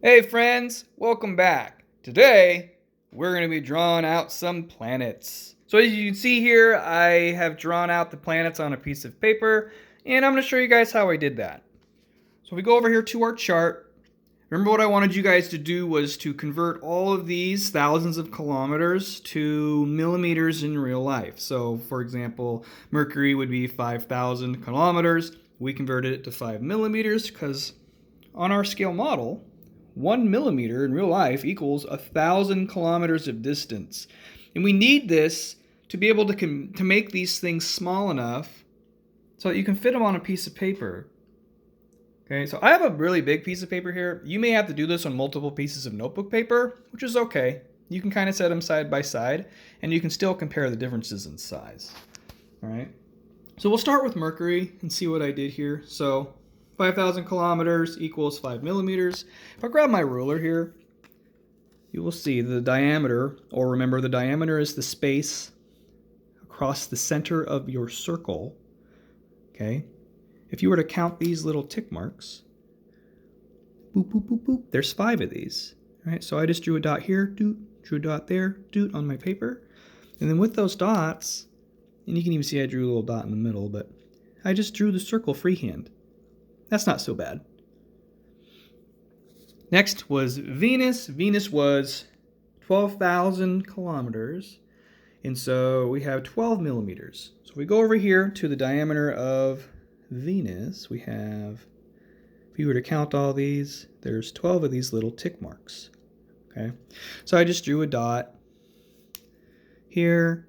Hey friends, welcome back. Today, we're going to be drawing out some planets. So as you can see here, I have drawn out the planets on a piece of paper, and I'm going to show you guys how I did that. So we go over here to our chart. Remember what I wanted you guys to do was to convert all of these thousands of kilometers to millimeters in real life. So for example, Mercury would be 5,000 kilometers. We converted it to 5 millimeters because on our scale model, 1 millimeter in real life equals 1,000 kilometers of distance. And we need this to be able to make these things small enough so that you can fit them on a piece of paper. Okay, so I have a really big piece of paper here. You may have to do this on multiple pieces of notebook paper, which is okay. You can kind of set them side by side, and you can still compare the differences in size. All right, so we'll start with Mercury and see what I did here. So 5,000 kilometers equals 5 millimeters. If I grab my ruler here, you will see the diameter, or remember the diameter is the space across the center of your circle. Okay? If you were to count these little tick marks, boop, boop, boop, boop, there's 5 of these. All right? So I just drew a dot here, doot, drew a dot there, doot on my paper. And then with those dots, and you can even see I drew a little dot in the middle, but I just drew the circle freehand. That's not so bad. Next was Venus. Venus was 12,000 kilometers. And so we have 12 millimeters. So if we go over here to the diameter of Venus, we have, if you were to count all these, there's 12 of these little tick marks. Okay. So I just drew a dot here,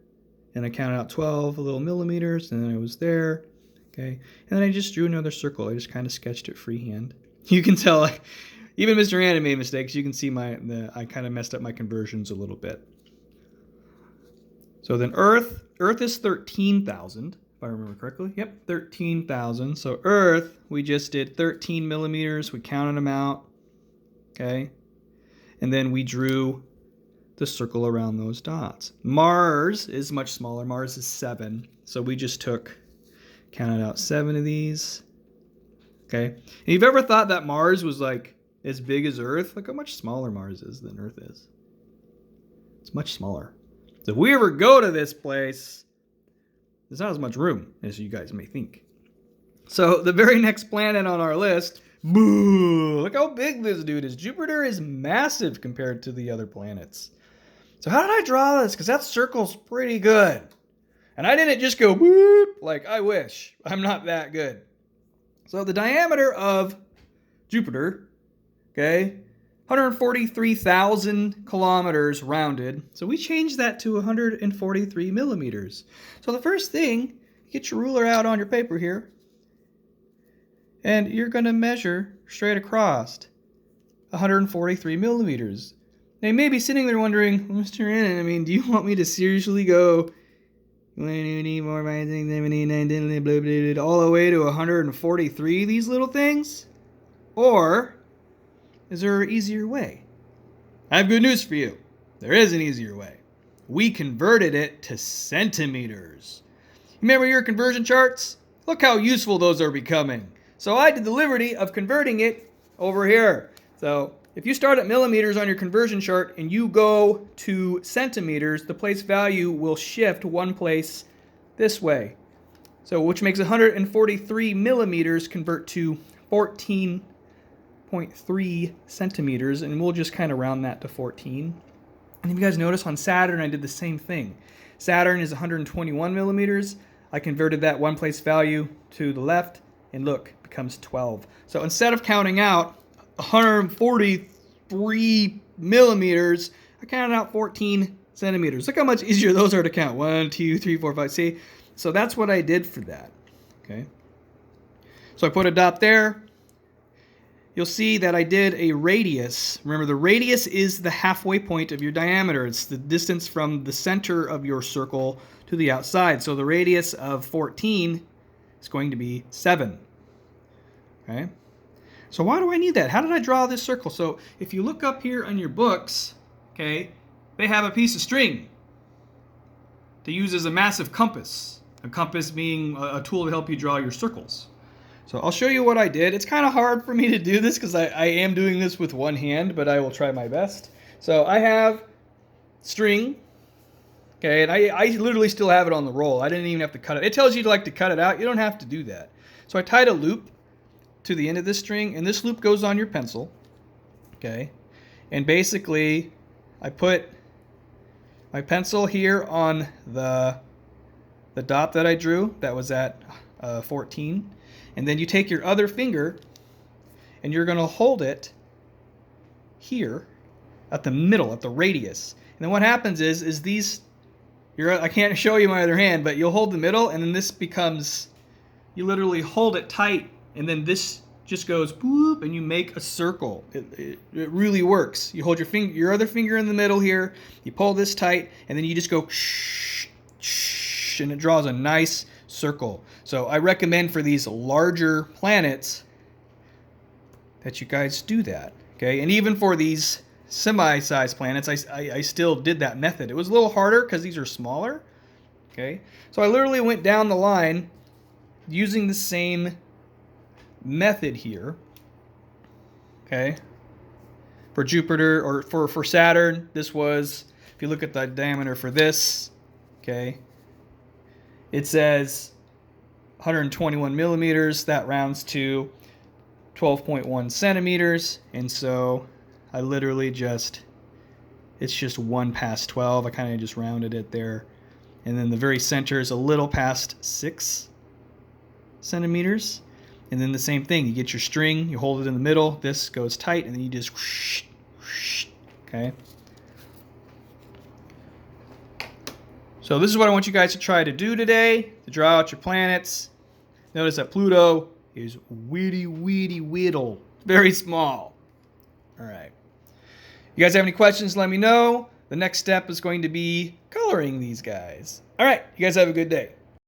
and I counted out 12 little millimeters, and then it was there. Okay, and then I just drew another circle. I just kind of sketched it freehand. You can tell, even Mr. Anna made mistakes. You can see I kind of messed up my conversions a little bit. So then Earth is 13,000, if I remember correctly. Yep, 13,000. So Earth, we just did 13 millimeters. We counted them out. Okay, and then we drew the circle around those dots. Mars is much smaller. Mars is 7. So we just counted out 7 of these. Okay. And if you've ever thought that Mars was like as big as Earth, look how much smaller Mars is than Earth is. It's much smaller. So if we ever go to this place, there's not as much room as you guys may think. So the very next planet on our list, boo, look how big this dude is. Jupiter is massive compared to the other planets. So how did I draw this? Because that circle's pretty good. And I didn't just go boop, like I wish. I'm not that good. So the diameter of Jupiter, okay, 143,000 kilometers rounded. So we changed that to 143 millimeters. So the first thing, get your ruler out on your paper here, and you're going to measure straight across 143 millimeters. Now you may be sitting there wondering, Mr. Annan, I mean, do you want me to seriously go all the way to 143, these little things? Or is there an easier way? I have good news for you. There is an easier way. We converted it to centimeters. Remember your conversion charts? Look how useful those are becoming. So I did the liberty of converting it over here. So if you start at millimeters on your conversion chart and you go to centimeters, the place value will shift one place this way. So which makes 143 millimeters convert to 14.3 centimeters, and we'll just kind of round that to 14. And if you guys notice on Saturn, I did the same thing. Saturn is 121 millimeters. I converted that one place value to the left, and look, it becomes 12. So instead of counting out 143 millimeters, I counted out 14 centimeters. Look how much easier those are to count. 1, 2, 3, 4, 5. See? So that's what I did for that. Okay. So I put a dot there. You'll see that I did a radius. Remember, the radius is the halfway point of your diameter. It's the distance from the center of your circle to the outside. So the radius of 14 is going to be 7. Okay. So why do I need that? How did I draw this circle? So if you look up here on your books, okay, they have a piece of string to use as a massive compass. A compass being a tool to help you draw your circles. So I'll show you what I did. It's kind of hard for me to do this because I am doing this with one hand, but I will try my best. So I have string, okay, and I literally still have it on the roll. I didn't even have to cut it. It tells you to cut it out. You don't have to do that. So I tied a loop to the end of this string, and this loop goes on your pencil, okay? And basically, I put my pencil here on the dot that I drew that was at 14, and then you take your other finger and you're going to hold it here at the middle, at the radius. And then what happens is these, I can't show you my other hand, but you'll hold the middle, and then this becomes, you literally hold it tight, and then this just goes boop, and you make a circle. It really works. You hold your other finger in the middle here, you pull this tight, and then you just go shh, shh, and it draws a nice circle. So I recommend for these larger planets that you guys do that, okay? And even for these semi-sized planets, I still did that method. It was a little harder because these are smaller, okay? So I literally went down the line using the same method here, okay? For Jupiter, or for Saturn, this was, if you look at the diameter for this, okay, it says 121 millimeters. That rounds to 12.1 centimeters. And so I literally it's just 1 past 12. I kind of just rounded it there. And then the very center is a little past 6 centimeters. And then the same thing, you get your string, you hold it in the middle, this goes tight, and then you just whoosh, whoosh, okay? So this is what I want you guys to try to do today, to draw out your planets. Notice that Pluto is witty whittle, very small. All right. You guys have any questions, let me know. The next step is going to be coloring these guys. All right, you guys have a good day.